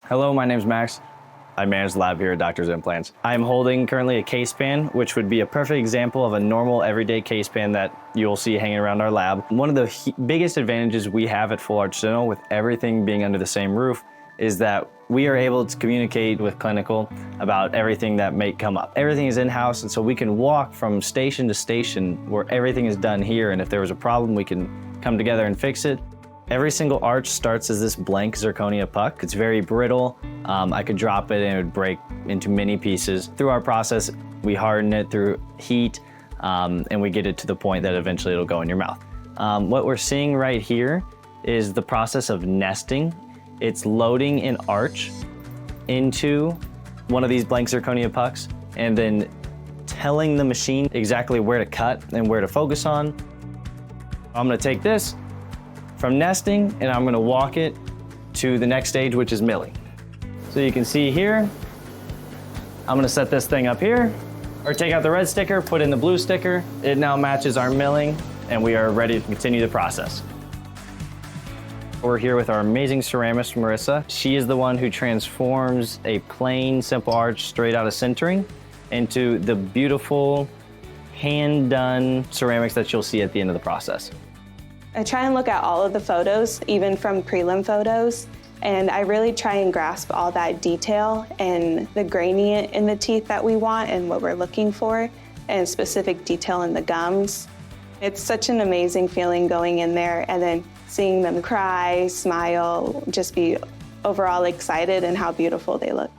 Hello, my name's Max. I manage the lab here at Doctor's Implants. I'm holding currently a case pan, which would be a perfect example of a normal everyday case pan that you'll see hanging around our lab. One of the biggest advantages we have at Full Arch Dental, with everything being under the same roof, is that we are able to communicate with clinical about everything that may come up. Everything is in-house, and so we can walk from station to station where everything is done here, and if there was a problem, we can come together and fix it. Every single arch starts as this blank zirconia puck. It's very brittle. I could drop it and it would break into many pieces. Through our process, we harden it through heat, and we get it to the point that eventually it'll go in your mouth. What we're seeing right here is the process of nesting. It's loading an arch into one of these blank zirconia pucks and then telling the machine exactly where to cut and where to focus on. I'm gonna take this from nesting and I'm gonna walk it to the next stage, which is milling. So you can see here, I'm gonna set this thing up here, or take out the red sticker, put in the blue sticker. It now matches our milling and we are ready to continue the process. We're here with our amazing ceramist, Marissa. She is the one who transforms a plain, simple arch straight out of sintering into the beautiful, hand-done ceramics that you'll see at the end of the process. I try and look at all of the photos, even from prelim photos, and I really try and grasp all that detail and the gradient in the teeth that we want and what we're looking for, and specific detail in the gums. It's such an amazing feeling going in there and then seeing them cry, smile, just be overall excited and how beautiful they look.